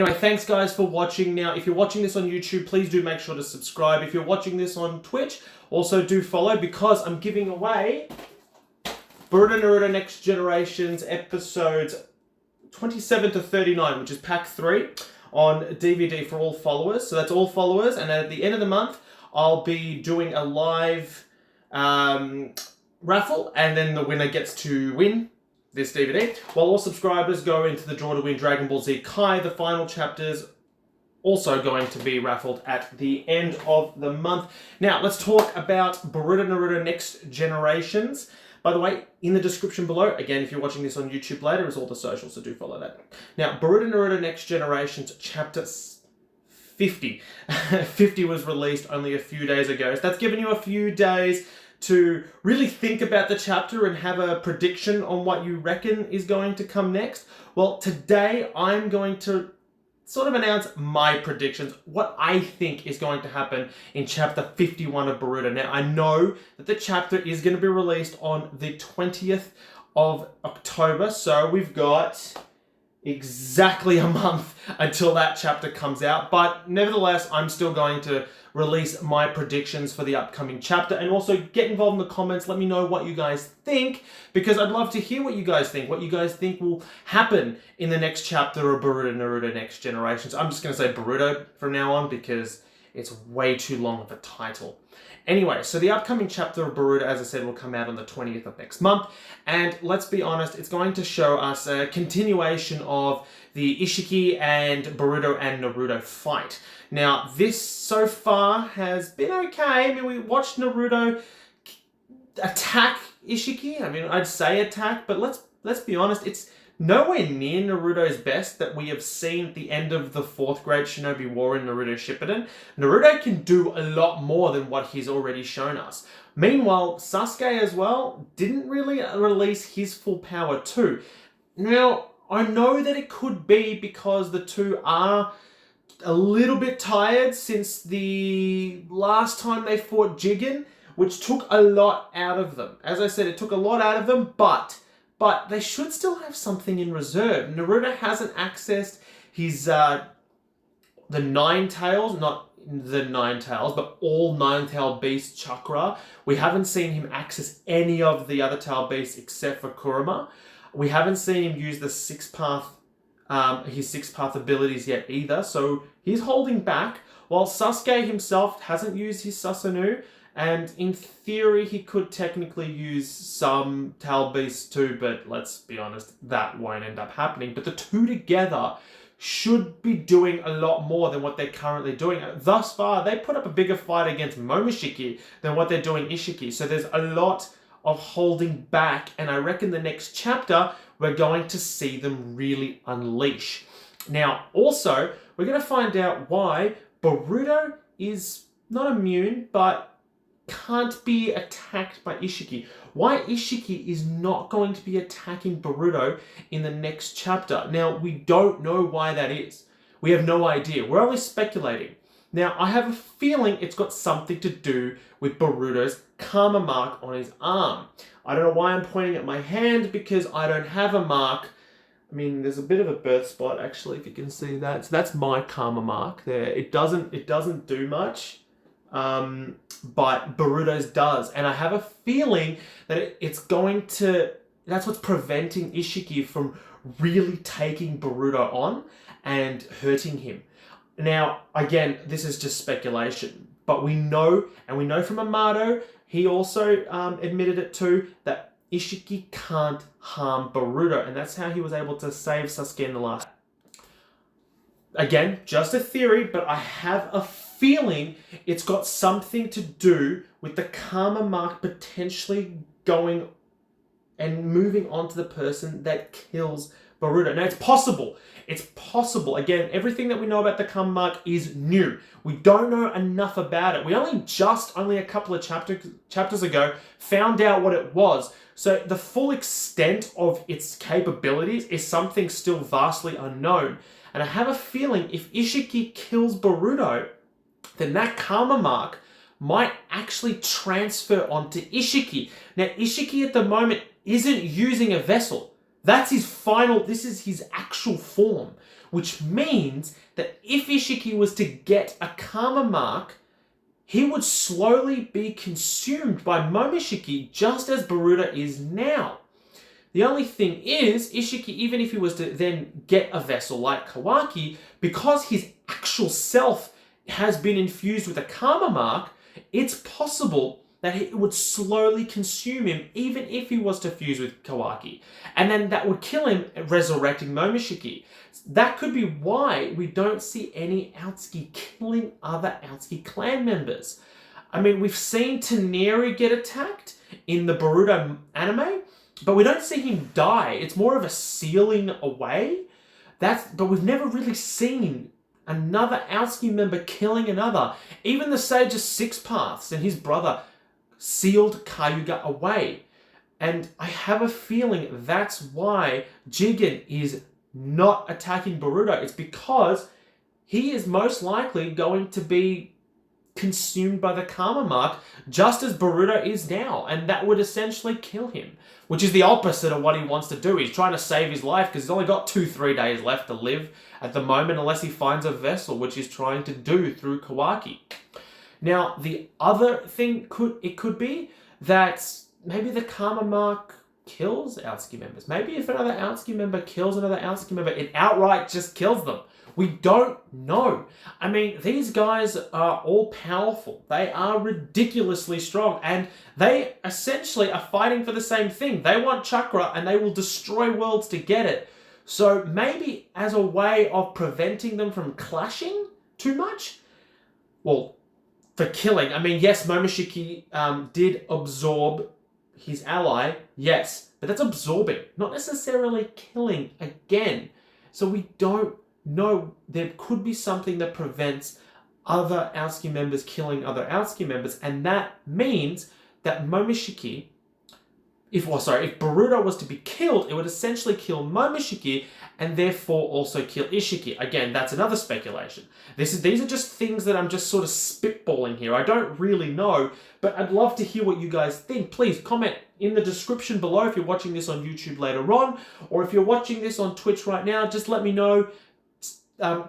Anyway, thanks guys for watching. Now, if you're watching this on YouTube, please do make sure to subscribe. If you're watching this on Twitch, also do follow because I'm giving away Boruto Naruto Next Generations episodes 27 to 39, which is pack 3 on DVD for all followers. So that's all followers, and at the end of the month, I'll be doing a live raffle, and then the winner gets to win this DVD, while all subscribers go into the draw to win Dragon Ball Z Kai. The final chapters also going to be raffled at the end of the month. Now, let's talk about Boruto Naruto Next Generations. By the way, in the description below, again, if you're watching this on YouTube later, is all the socials, so do follow that. Now, Boruto Naruto Next Generations Chapter 50. 50 was released only a few days ago, so that's given you a few days to really think about the chapter and have a prediction on what you reckon is going to come next. Well, today I'm going to sort of announce my predictions, what I think is going to happen in chapter 51 of Boruto. Now, I know that the chapter is going to be released on the 20th of October, so we've got exactly a month until that chapter comes out, but nevertheless, I'm still going to release my predictions for the upcoming chapter, and also get involved in the comments. Let me know what you guys think, because I'd love to hear what you guys think will happen in the next chapter of Boruto Naruto Next Generations. I'm just going to say Boruto from now on because it's way too long of a title. Anyway, so the upcoming chapter of Boruto, as I said, will come out on the 20th of next month. And let's be honest, it's going to show us a continuation of the Isshiki and Boruto and Naruto fight. Now, this so far has been okay. I mean, we watched Naruto attack Isshiki. I mean, I'd say attack, but let's be honest, it's nowhere near Naruto's best that we have seen at the end of the 4th Great Shinobi War in Naruto Shippuden. Naruto can do a lot more than what he's already shown us. Meanwhile, Sasuke as well didn't really release his full power too. Now, I know that it could be because the two are a little bit tired since the last time they fought Jigen, which took a lot out of them. As I said, it took a lot out of them, but they should still have something in reserve. Naruto hasn't accessed his, the 9 tails, not the 9 tails, but all 9-tailed beast chakra. We haven't seen him access any of the other tail beasts except for Kurama. We haven't seen him use the 6-path, his 6-path abilities yet either, so he's holding back, while Sasuke himself hasn't used his Susanoo. And in theory, he could technically use some tail beasts too, but let's be honest, that won't end up happening. But the two together should be doing a lot more than what they're currently doing. Thus far, they put up a bigger fight against Momoshiki than what they're doing Isshiki. So there's a lot of holding back, and I reckon the next chapter, we're going to see them really unleash. Now, also, we're going to find out why Boruto is not immune, but can't be attacked by Isshiki. Why Isshiki is not going to be attacking Boruto in the next chapter. Now, we don't know why that is. We have no idea. We're only speculating. Now, I have a feeling it's got something to do with Boruto's karma mark on his arm. I don't know why I'm pointing at my hand, because I don't have a mark. I mean, there's a bit of a birth spot, actually, if you can see that. So that's my karma mark there. It doesn't do much. But Boruto's does, and I have a feeling that it's going to, that's what's preventing Isshiki from really taking Boruto on and hurting him. Now, again, this is just speculation, but we know, and we know from Amato, he also admitted it too, that Isshiki can't harm Boruto, and that's how he was able to save Sasuke in the last. Again, just a theory, but I have a feeling it's got something to do with the karma mark potentially going and moving on to the person that kills Boruto. Now, it's possible. It's possible. Again, everything that we know about the karma mark is new. We don't know enough about it. We only a couple of chapters ago found out what it was. So the full extent of its capabilities is something still vastly unknown. And I have a feeling if Isshiki kills Boruto, then that karma mark might actually transfer onto Isshiki. Now, Isshiki at the moment isn't using a vessel. That's his final, this is his actual form, which means that if Isshiki was to get a karma mark, he would slowly be consumed by Momoshiki just as Boruto is now. The only thing is, Isshiki, even if he was to then get a vessel like Kawaki, because his actual self has been infused with a karma mark, it's possible that it would slowly consume him even if he was to fuse with Kawaki. And then that would kill him, resurrecting Momoshiki. That could be why we don't see any Outsuki killing other Outsuki clan members. I mean, we've seen Taneri get attacked in the Boruto anime, but we don't see him die. It's more of a sealing away. But we've never really seen another Outsuki member killing another. Even the Sage of Six Paths and his brother sealed Kayuga away. And I have a feeling that's why Jigen is not attacking Boruto. It's because he is most likely going to be consumed by the karma mark, just as Boruto is now, and that would essentially kill him, which is the opposite of what he wants to do. He's trying to save his life because he's only got 2-3 days left to live at the moment, unless he finds a vessel, which he's trying to do through Kawaki. Now, the other thing could be that maybe the karma mark kills Outsuki members. Maybe if another Outsuki member kills another Outsuki member, it outright just kills them. We don't know. I mean, these guys are all powerful. They are ridiculously strong, and they essentially are fighting for the same thing. They want chakra, and they will destroy worlds to get it. So maybe as a way of preventing them from clashing too much, well, for killing, I mean, yes, Momoshiki did absorb his ally, yes, but that's absorbing, not necessarily killing again. So we don't know. There could be something that prevents other Outsuki members killing other Outsuki members, and that means that Momoshiki, if Boruto was to be killed, it would essentially kill Momoshiki and therefore also kill Isshiki. Again, that's another speculation. These are just things that I'm just sort of spitballing here. I don't really know, but I'd love to hear what you guys think. Please comment in the description below if you're watching this on YouTube later on, or if you're watching this on Twitch right now, just let me know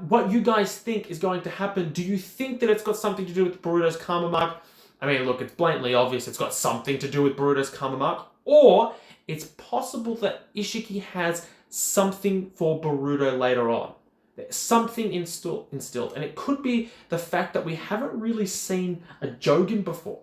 what you guys think is going to happen. Do you think that it's got something to do with Boruto's karma mark? I mean, look, it's blatantly obvious it's got something to do with Boruto's karma mark. Or it's possible that Isshiki has something for Boruto later on. There's something instilled. And it could be the fact that we haven't really seen a Jogen before.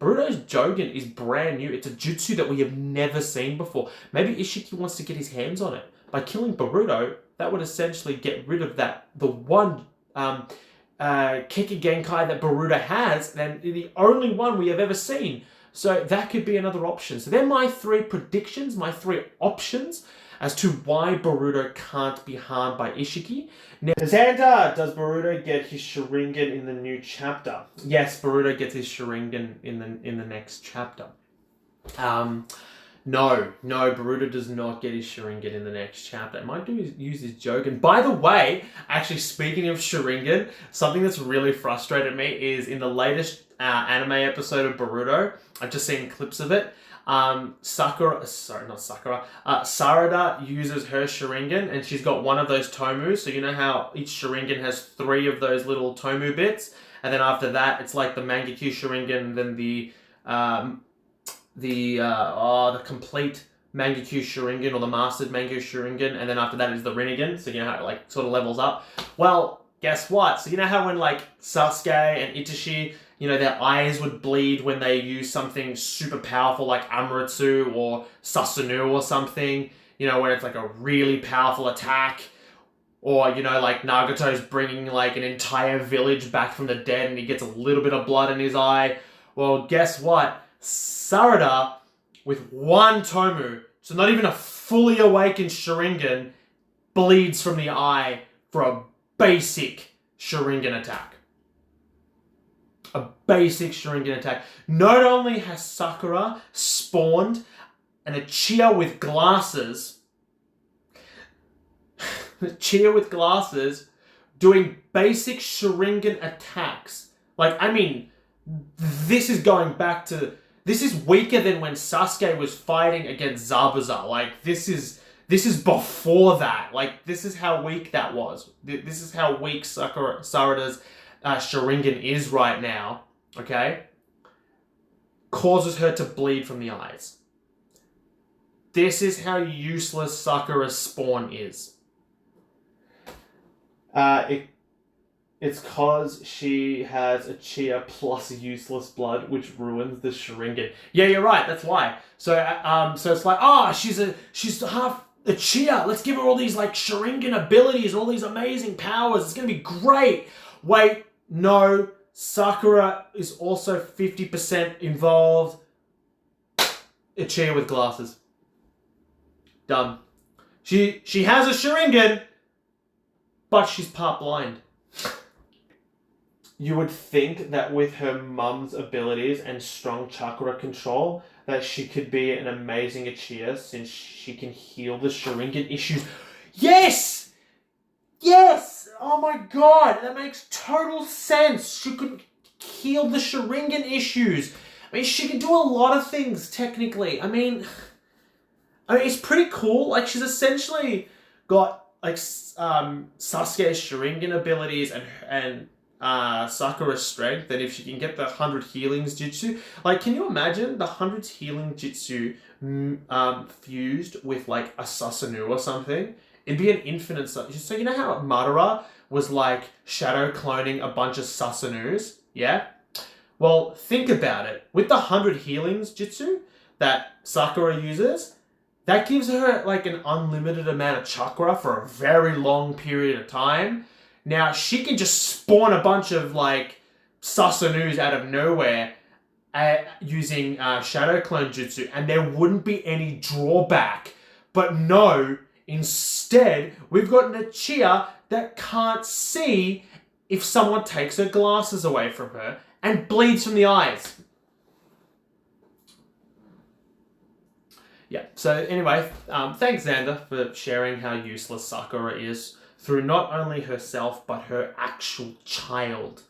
Boruto's Jogen is brand new. It's a jutsu that we have never seen before. Maybe Isshiki wants to get his hands on it. By killing Boruto, that would essentially get rid of the one Keki Genkai that Boruto has, and the only one we have ever seen. So that could be another option. So they're my 3 predictions, my 3 options as to why Boruto can't be harmed by Isshiki. Now, Xander, does Boruto get his Sharingan in the new chapter? Yes, Boruto gets his Sharingan in the next chapter. No, Boruto does not get his Sharingan in the next chapter. It might use his Jogen. By the way, actually speaking of Sharingan, something that's really frustrated me is in the latest anime episode of Boruto, I've just seen clips of it. Sarada uses her Sharingan, and she's got one of those Tomus. So you know how each Sharingan has 3 of those little Tomu bits, and then after that, it's like the Mangekyu Sharingan, then the complete Mangekyu Sharingan, or the mastered Mangekyu Sharingan, and then after that is the Rinnegan. So you know how it like sort of levels up. Well, guess what? So you know how when like Sasuke and Itachi, you know, their eyes would bleed when they use something super powerful like Amaterasu or Susanoo or something, you know, where it's like a really powerful attack, or, you know, like Nagato's bringing like an entire village back from the dead and he gets a little bit of blood in his eye. Well, guess what? Sarada, with one Tomu, so not even a fully awakened Sharingan, bleeds from the eye for a basic Sharingan attack. A basic Sharingan attack. Not only has Sakura spawned an Uchiha with glasses, doing basic Sharingan attacks. Like, I mean, this is going back to... This is weaker than when Sasuke was fighting against Zabuza. Like, this is This is before that. Like, this is how weak that was. This is how weak Sarada's Sharingan is right now. Okay? Causes her to bleed from the eyes. This is how useless Sakura's spawn is. It's cause she has a Chia plus useless blood, which ruins the Sharingan. Yeah, you're right. That's why. So it's like, she's half a Chia. Let's give her all these like Sharingan abilities, all these amazing powers. It's gonna be great. Wait, no. Sakura is also 50% involved. A Chia with glasses. Done. She has a Sharingan, but she's part blind. You would think that with her mum's abilities and strong chakra control, that she could be an amazing Uchiha since she can heal the Sharingan issues. Yes! Yes! Oh my god, that makes total sense. She could heal the Sharingan issues. I mean, she can do a lot of things, technically. I mean, it's pretty cool. Like, she's essentially got, like, Sasuke's Sharingan abilities and Sakura's strength, that if she can get the 100 healings jutsu, like, can you imagine the 100 healing jutsu fused with like a Susanoo or something? It'd be an infinite. So you know how Madara was like shadow cloning a bunch of Susanoos, yeah? Well, think about it. With the 100 healings jutsu that Sakura uses, that gives her like an unlimited amount of chakra for a very long period of time. Now, she can just spawn a bunch of, like, Susanoos out of nowhere using Shadow Clone Jutsu, and there wouldn't be any drawback. But no, instead, we've got an Uchiha that can't see if someone takes her glasses away from her and bleeds from the eyes. Yeah, so anyway, thanks, Xander, for sharing how useless Sakura is through not only herself, but her actual child.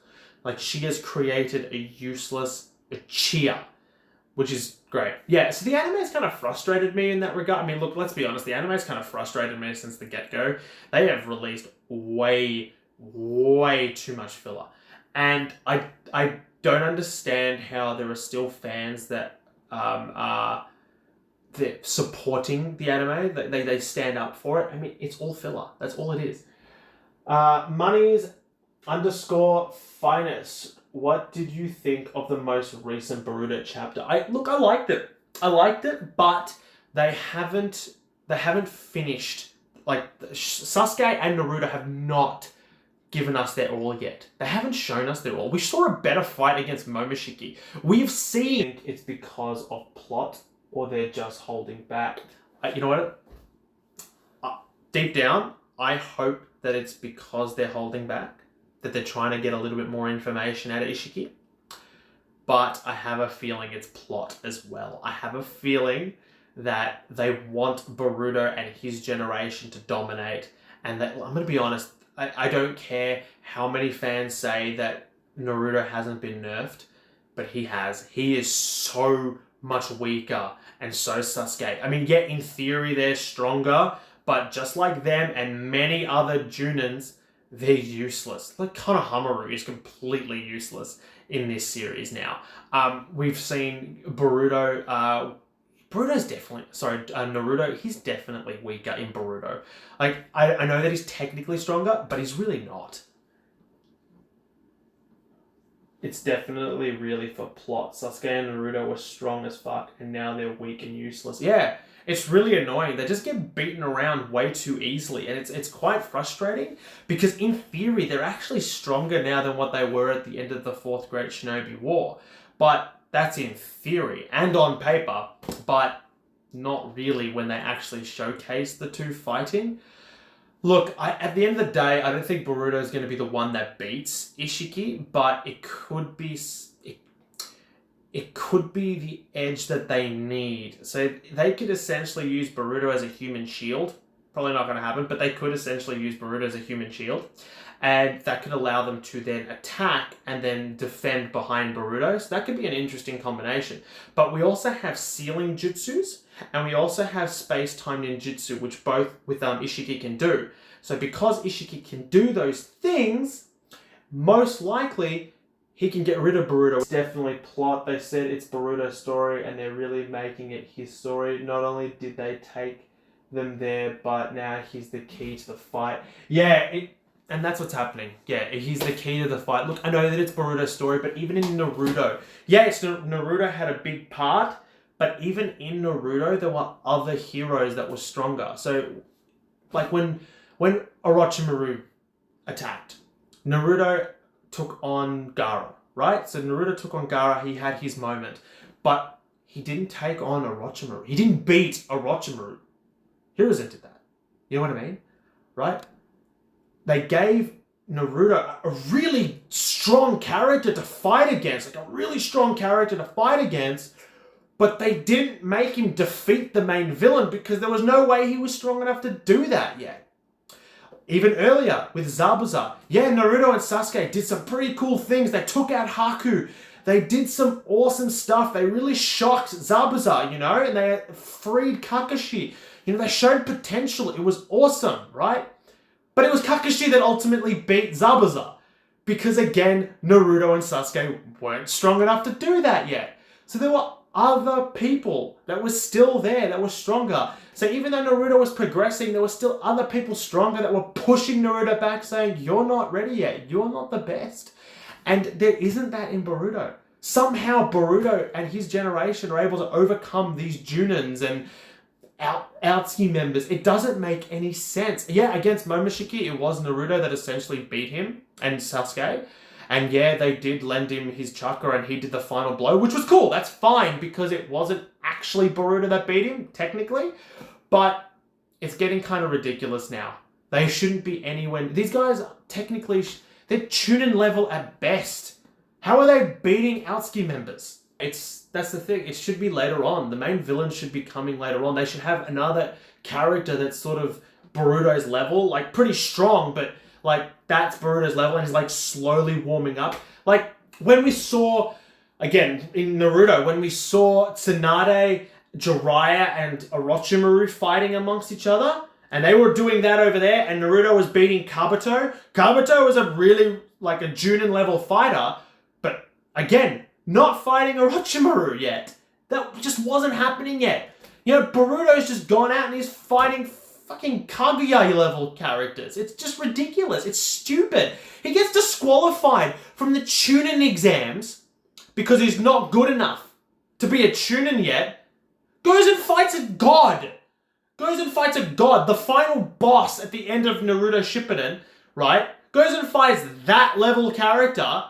Like, she has created a useless Uchiha, which is great. Yeah, so the anime's kind of frustrated me in that regard. I mean, look, let's be honest, the anime's kind of frustrated me since the get-go. They have released way, way too much filler. And I don't understand how there are still fans that they're supporting the anime, they stand up for it. I mean, it's all filler. That's all it is. Monies_finest. What did you think of the most recent Boruto chapter? I liked it. But they haven't finished. Like, Sasuke and Naruto have not given us their all yet. They haven't shown us their all. We saw a better fight against Momoshiki. We've seen it's because of plot, or they're just holding back. You know what? Deep down, I hope that it's because they're holding back, that they're trying to get a little bit more information out of Isshiki. But I have a feeling it's plot as well. I have a feeling that they want Boruto and his generation to dominate. And that, I'm going to be honest, I don't care how many fans say that Naruto hasn't been nerfed, but he has. He is so much weaker, and so Sasuke. I mean, yeah, in theory they're stronger, but just like them and many other Junins, they're useless. Like, Konohamaru is completely useless in this series now. We've seen Boruto. Naruto, he's definitely weaker in Boruto. Like, I know that he's technically stronger, but he's really not. It's definitely really for plot. Sasuke and Naruto were strong as fuck, and now they're weak and useless. Yeah, it's really annoying. They just get beaten around way too easily, and it's quite frustrating, because in theory, they're actually stronger now than what they were at the end of the Fourth Great Shinobi War. But that's in theory, and on paper, but not really when they actually showcase the two fighting. Look, at the end of the day, I don't think Boruto is going to be the one that beats Isshiki, but it could be the edge that they need. So they could essentially use Boruto as a human shield. Probably not going to happen, but they could essentially use Boruto as a human shield. And that could allow them to then attack and then defend behind Boruto. So that could be an interesting combination. But we also have sealing jutsus. and we also have space-time ninjutsu, which both with Isshiki can do. So because Isshiki can do those things, most likely he can get rid of Boruto. It's definitely plot. They said it's Boruto's story and they're really making it his story. Not only did they take them there, but now he's the key to the fight. Yeah, and that's what's happening. Yeah, he's the key to the fight. Look, I know that it's Boruto's story, but even in Naruto, yes, Naruto had a big part, but even in Naruto, there were other heroes that were stronger. So, like when Orochimaru attacked, Naruto took on Gaara, right? So Naruto took on Gaara, he had his moment. But he didn't take on Orochimaru. He didn't beat Orochimaru. Hiruzen did that. You know what I mean? Right? They gave Naruto a really strong character to fight against, but they didn't make him defeat the main villain because there was no way he was strong enough to do that yet. Even earlier with Zabuza, yeah, Naruto and Sasuke did some pretty cool things. They took out Haku. They did some awesome stuff. They really shocked Zabuza, you know, and they freed Kakashi. You know, they showed potential. It was awesome, right? But it was Kakashi that ultimately beat Zabuza because, again, Naruto and Sasuke weren't strong enough to do that yet. So there were other people that were still there, that were stronger. So even though Naruto was progressing, there were still other people stronger that were pushing Naruto back, saying, you're not ready yet. You're not the best. And there isn't that in Boruto. Somehow Boruto and his generation are able to overcome these Junins and Outsuki members. It doesn't make any sense. Yeah, against Momoshiki, it was Naruto that essentially beat him and Sasuke. And yeah, they did lend him his chakra and he did the final blow, which was cool. That's fine because it wasn't actually Boruto that beat him, technically. But it's getting kind of ridiculous now. They shouldn't be anywhere. These guys, technically, they're Chunin level at best. How are they beating Outsuki members? That's the thing. It should be later on. The main villain should be coming later on. They should have another character that's sort of Boruto's level, like pretty strong, but like that's Boruto's level and he's like slowly warming up. Like when we saw, again, in Naruto, when we saw Tsunade, Jiraiya, and Orochimaru fighting amongst each other, and they were doing that over there, and Naruto was beating Kabuto. Kabuto was a really, like a Junin level fighter, but again, not fighting Orochimaru yet. That just wasn't happening yet. You know, Boruto's just gone out and he's fighting fucking Kaguya level characters. It's just ridiculous. It's stupid. He gets disqualified from the Chunin exams because he's not good enough to be a Chunin yet. Goes and fights a god. The final boss at the end of Naruto Shippuden, right? Goes and fights that level character,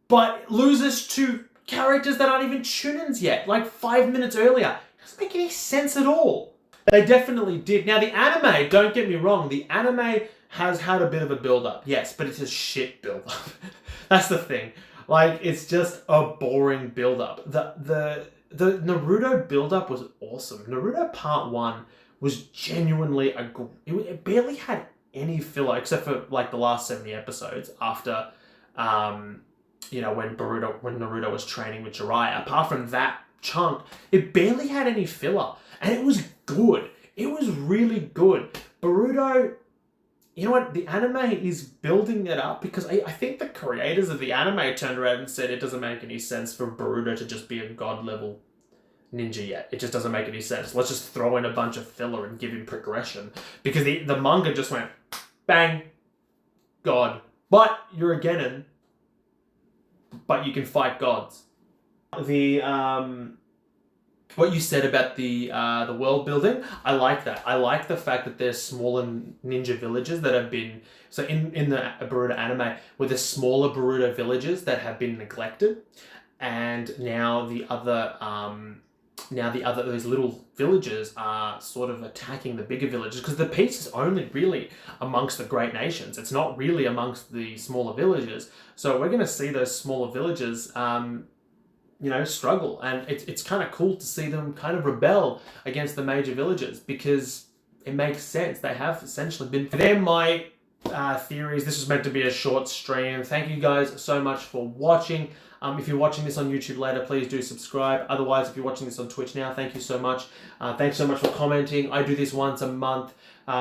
but loses to characters that aren't even Chunins yet, like 5 minutes earlier. It doesn't make any sense at all. They definitely did. Now, the anime, don't get me wrong, the anime has had a bit of a build-up, yes, but it's a shit build-up. That's the thing. Like, it's just a boring build-up. The Naruto build-up was awesome. Naruto Part 1 was genuinely it barely had any filler, except for, like, the last 70 episodes after, you know, when Naruto was training with Jiraiya. Apart from that chunk, it barely had any filler. And it was good. It was really good. Boruto, you know what? The anime is building it up because I think the creators of the anime turned around and said it doesn't make any sense for Boruto to just be a god level ninja yet. It just doesn't make any sense. Let's just throw in a bunch of filler and give him progression. Because the manga just went, bang, god. But you're a genin. But you can fight gods. What you said about the world building, I like that. I like the fact that there's smaller ninja villages that have been... So in the Boruto anime, where there's smaller Boruto villages that have been neglected, and now those little villages are sort of attacking the bigger villages, because the peace is only really amongst the great nations. It's not really amongst the smaller villages. So we're going to see those smaller villages... you know, struggle. And it's kind of cool to see them kind of rebel against the major villages because it makes sense. They have essentially been... They're my theories. This was meant to be a short stream. Thank you guys so much for watching. If you're watching this on YouTube later, please do subscribe. Otherwise, if you're watching this on Twitch now, thank you so much. Thanks so much for commenting. I do this once a month.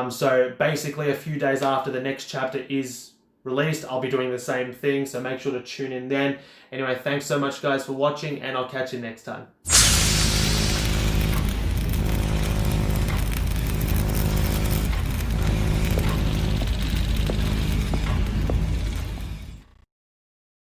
So basically, a few days after the next chapter is released, I'll be doing the same thing. So make sure to tune in then. Anyway, thanks so much, guys, for watching, and I'll catch you next time.